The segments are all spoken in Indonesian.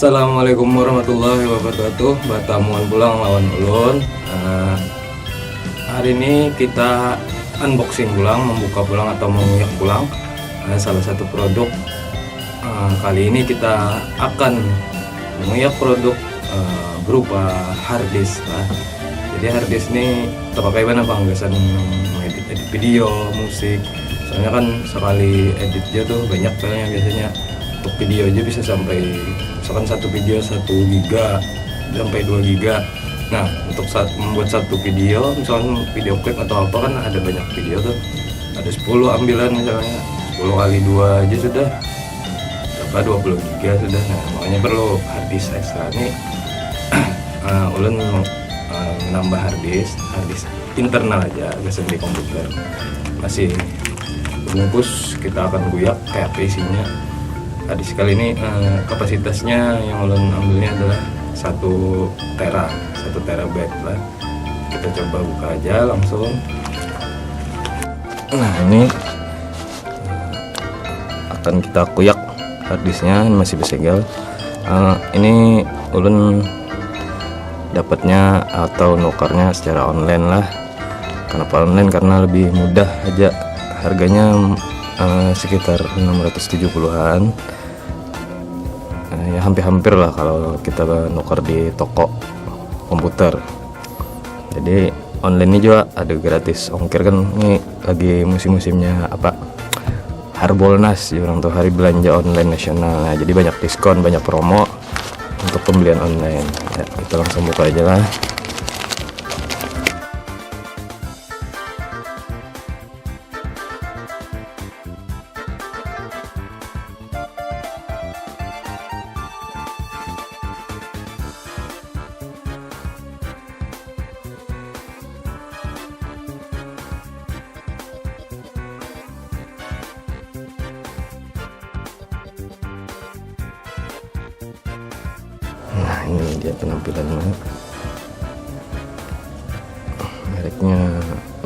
Assalamualaikum warahmatullahi wabarakatuh. Batamuan pulang lawan ulun. Hari ini kita unboxing pulang, membuka pulang atau menguyak pulang salah satu produk. Kali ini kita akan menguyak produk berupa harddisk lah. Jadi harddisk ini terpakai mana bang? Biasanya edit video, musik. Soalnya kan sekali edit aja tuh banyak filenya biasanya. Untuk video aja bisa sampai misalkan satu video 1 giga sampai 2 giga. Nah, untuk membuat satu video, misalkan video klip atau apa kan ada banyak video tuh. Ada 10 ambilan misalnya, 10 kali 2 aja sudah berapa 20 giga sudah. Nah, makanya perlu harddisk ekstra nih. Ulun menambah harddisk internal aja, biasa di komputer. Masih bungkus, kita akan guyak kayak apa isinya. Harddisk kali ini kapasitasnya yang ulun ambilnya adalah 1 terabyte lah. Kita coba buka aja langsung. Nah, ini akan kita kuyak harddisknya, masih bersegel. Ini ulun dapatnya atau nukarnya secara online lah. Kenapa online? Karena lebih mudah aja. Harganya sekitar 670-an. Ya hampir-hampir lah kalau kita nuker di toko komputer. Jadi online ini juga ada gratis ongkir, kan ini lagi musim-musimnya apa, Harbolnas ya, orang tuh hari belanja online nasional. Nah, jadi banyak diskon, banyak promo untuk pembelian online ya. Kita langsung buka aja lah. Nah, ini dia penampilannya. Mereknya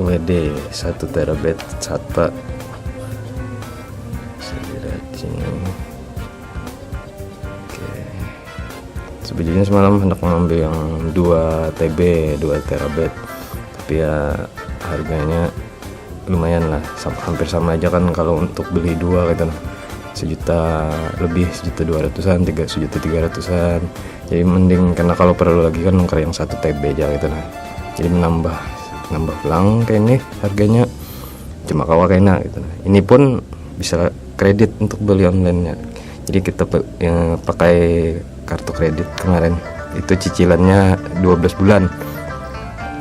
WD 1 terabyte SATA. Saya lihat sini. Oke. Sebetulnya semalam hendak mengambil yang 2 TB 2 terabyte, tapi ya harganya lumayan lah, hampir sama aja kan kalau untuk beli 2 gitu, 1 juta lebih, 1.200-an, 1.300-an. Jadi mending, karena kalau perlu lagi kan nuker yang 1 TB aja gitu nah. Jadi menambah pulang kayak ini harganya cuma kawa kayaknya gitu nah. Ini pun bisa kredit untuk beli online-nya. Jadi kita pakai kartu kredit kemarin. Itu cicilannya 12 bulan.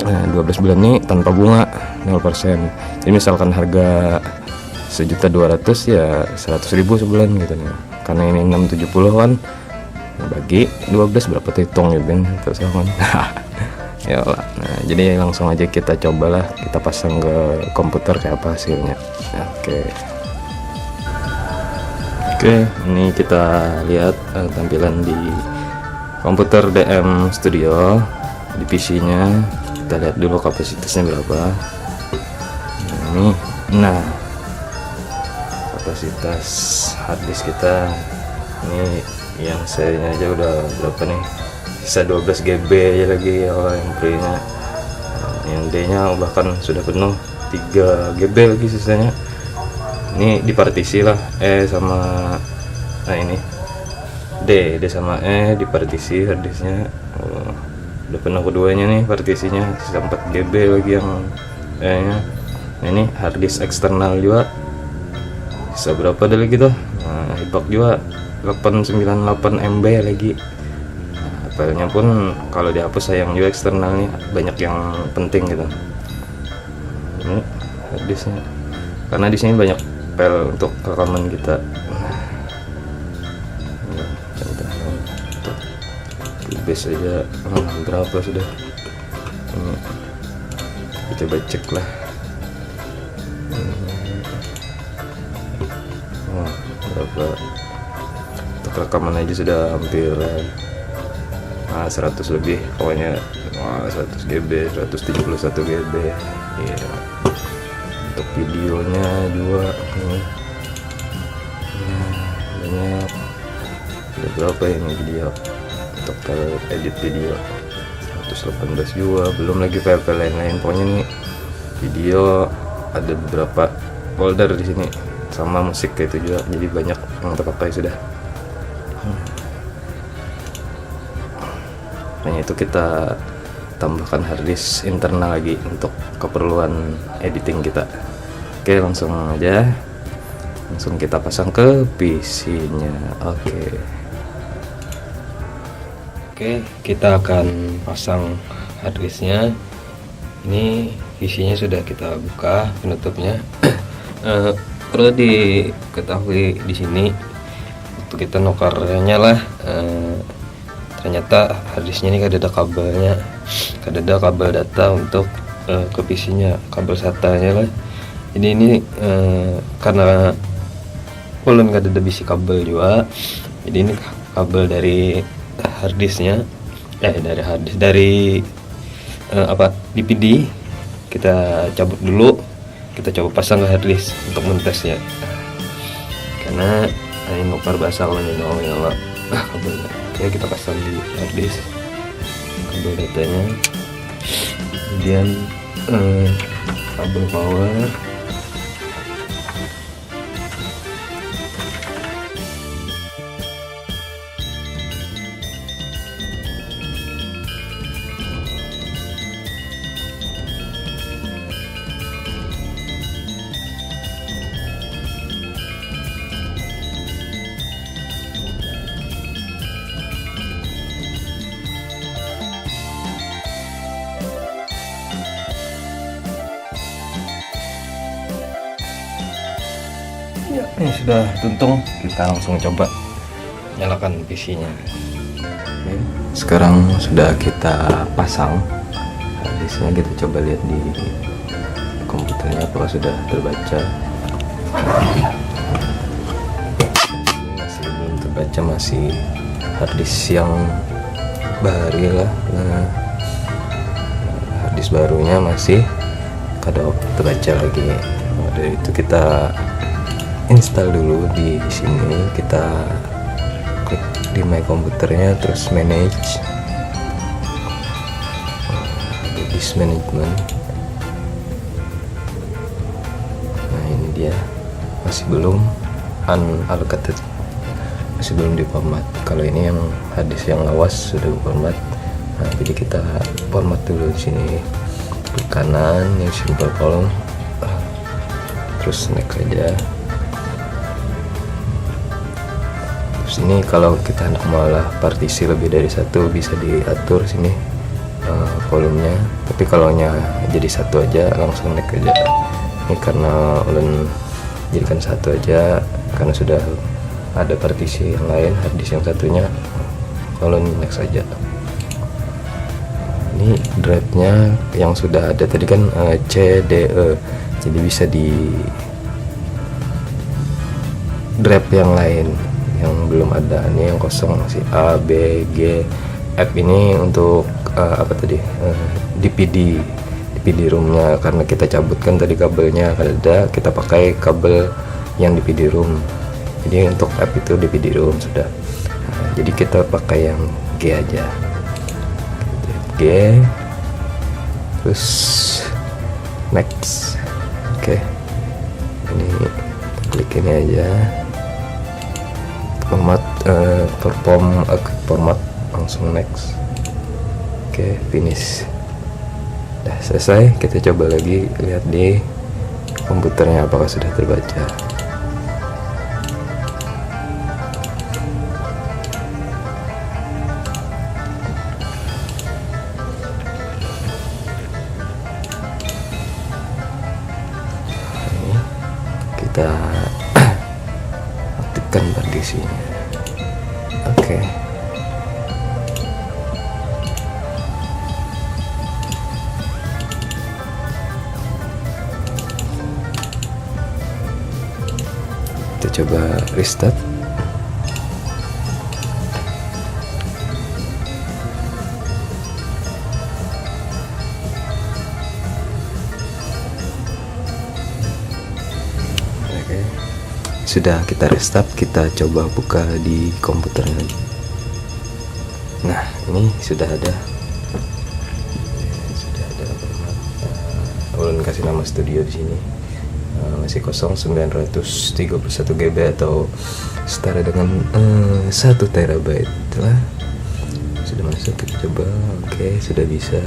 Nah, 12 bulan ini tanpa bunga 0%. Jadi misalkan harga 1.200.000 ya 100.000 sebulan gitu nih. Karena ini 670 kan, bagi 12 berapa tuh, hitung ya Ben, terus kan. Ya lah. Nah, jadi langsung aja kita cobalah, kita pasang ke komputer kayak apa hasilnya. Oke, ini kita lihat tampilan di komputer DM Studio. Di PC-nya kita lihat dulu kapasitasnya berapa. Nah, kapasitas harddisk kita ini yang serinya aja udah berapa nih, sisa 12 GB aja lagi ya, yang free-nya. Yang D-nya bahkan sudah penuh, 3 GB lagi sisanya. Ini dipartisi lah, sama nah ini D sama dipartisi harddisknya. Udah penuh keduanya nih partisinya, sisa 4 GB lagi yang nya. Nah, ini harddisk eksternal juga bisa berapa deh gitu. Nah, hibak juga 898 MB lagi. Nah, filenya pun kalau dihapus sayang juga, eksternalnya banyak yang penting gitu. Ini harddisknya, karena di sini banyak file untuk rekaman kita. Contohnya untuk base aja berapa sudah. Ini kita coba cek lah. Berapa untuk rekaman aja sudah hampir 100 lebih pokoknya. 100 GB, 171 GB ya. Untuk videonya juga banyak Ada berapa ini video, total edit video 118 juga, belum lagi file-file lain-lain. Pokoknya nih video ada beberapa folder di sini, sama musik kayak itu juga, jadi banyak yang terpakai sudah. Hanya itu kita tambahkan harddisk internal lagi untuk keperluan editing kita. Oke, langsung aja, langsung kita pasang ke PC-nya. Oke, kita akan pasang harddisknya. Ini PC-nya sudah kita buka penutupnya. Perlu diketahui di sini waktu kita nukarnya lah, ternyata harddisknya ini ada kabelnya, ada kabel data untuk ke PC-nya, kabel SATA-nya lah. Jadi ini karena belum ada bisi kabel juga, jadi ini kabel dari harddisknya, dari DVD kita cabut dulu, kita coba pasang ke harddisk untuk mentesnya, karena ini nukar basah kalau ini nyala kabelnya. Oke, kita pasang di harddisk kabel datanya, kemudian kabel power, ya. Ini sudah tuntung, kita langsung coba nyalakan PC-nya. Oke, sekarang sudah kita pasang harddisknya, kita coba lihat di komputernya apakah sudah terbaca. Masih belum terbaca, masih harddisk yang baru lah. Nah, harddisk barunya masih kada terbaca lagi. Dari itu kita install dulu di sini, kita klik di my komputernya, terus manage, disk management. Nah, ini dia, masih belum unallocated, masih belum di format. Kalau ini yang harddisk yang lawas sudah format. Nah, jadi kita format dulu di sini, klik kanan yang simple column, terus next aja. Ini kalau kita hendak malah partisi lebih dari satu, bisa diatur sini volumenya, tapi kalau jadi satu aja langsung next aja. Ini karena ulun jadikan satu aja karena sudah ada partisi yang lain, harddisk yang satunya, kalau next aja. Ini drive-nya yang sudah ada tadi kan CDE, jadi bisa di drive yang lain yang belum ada. Ini yang kosong, si A, B, G, F ini untuk DVD roomnya, karena kita cabutkan tadi kabelnya ada, kita pakai kabel yang DVD room. Jadi untuk F itu DVD room sudah. Nah, jadi kita pakai yang G aja, G, terus next. Oke, ini klik ini aja, format langsung next. Oke, finish. Udah selesai, kita coba lagi lihat di komputernya apakah sudah terbaca. Ini kita aktifkan partisinya. Oke. Kita coba restart. Oke. sudah kita restart, kita coba buka di komputernya. Nah, ini sudah ada ulun kasih nama studio di sini. Masih kosong 931 GB atau setara dengan 1 terabyte lah. Sudah masuk, kita coba. Oke, sudah bisa.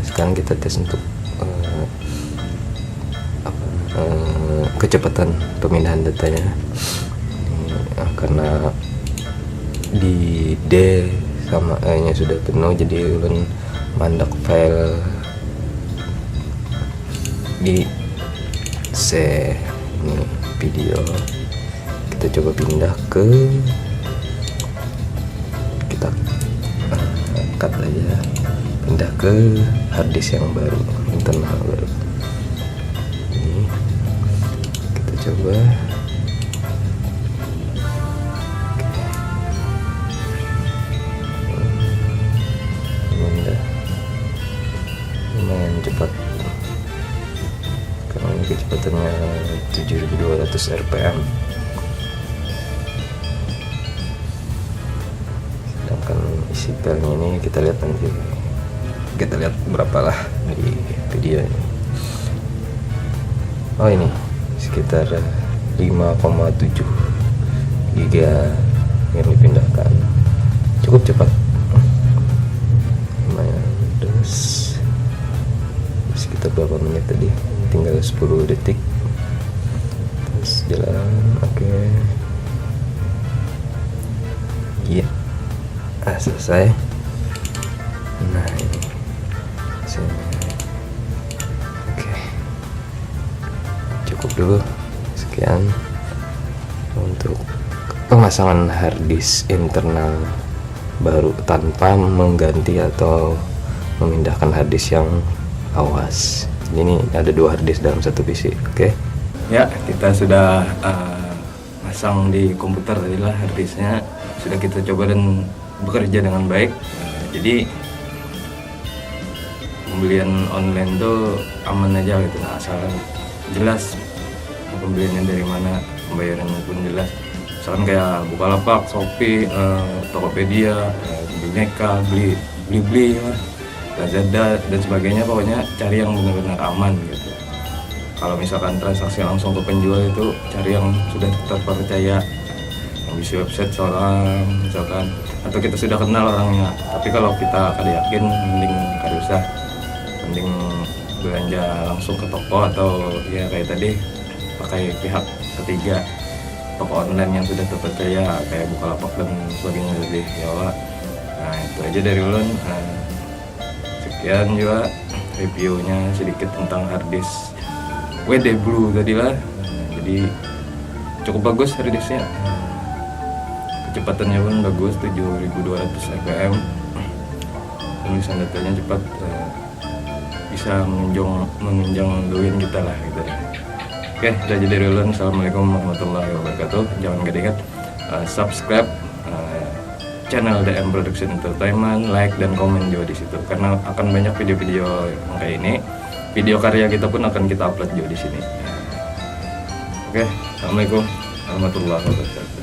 Sekarang kita tes untuk kecepatan pemindahan datanya. Karena di D sama E nya sudah penuh, jadi ulun mandak file di C. Ini video, kita coba pindah ke, kita cut aja, pindah ke harddisk yang baru, internal baru. Ini kita coba. Lumayan cepat karena ini kecepatannya 7200 rpm, sedangkan isi filenya ini kita lihat nanti, kita lihat berapa lah di video ini. Oh, ini sekitar 5,7 giga yang dipindahkan, cukup cepat, lumayan. Terus sekitar berapa menit tadi, tinggal 10 detik terus jalan. Oke. Iya, selesai. Nah, ini sini. Oke, cukup dulu sekian untuk pemasangan harddisk internal baru tanpa mengganti atau memindahkan harddisk yang awas. Ini ada 2 harddisk dalam satu PC. Oke. Ya, kita sudah pasang di komputer tadi lah harddisknya. Sudah kita coba dan bekerja dengan baik. Jadi pembelian online tuh aman aja gitu, nah, asal jelas pembeliannya dari mana, pembayarannya pun jelas. Misalkan kayak Bukalapak, Shopee, Tokopedia, Bineka, Blibli, Lazada dan sebagainya, pokoknya cari yang benar-benar aman gitu. Kalau misalkan transaksi langsung ke penjual itu cari yang sudah terpercaya, yang bisa website seorang misalkan, atau kita sudah kenal orangnya. Tapi kalau kita kada yakin, mending kada usah, mending belanja langsung ke toko atau ya kayak tadi pakai pihak ketiga, toko online yang sudah terpercaya kayak Bukalapak dan sebagainya tadi ya Wak. Nah, itu aja dari ulun. Sekian juga reviewnya sedikit tentang harddisk WD Blue tadi lah. Jadi cukup bagus harddisknya, kecepatannya pun bagus, 7200 rpm, penulisan datanya cepat, bisa menunjang doin kita lah gitu ya. Oke, itu aja dari ulun. Assalamualaikum warahmatullahi wabarakatuh. Jangan ingat subscribe channel DM Production Entertainment, like dan komen juga di situ, karena akan banyak video-video yang kayak ini. Video karya kita pun akan kita upload juga di sini. Oke, assalamualaikum warahmatullahi wabarakatuh.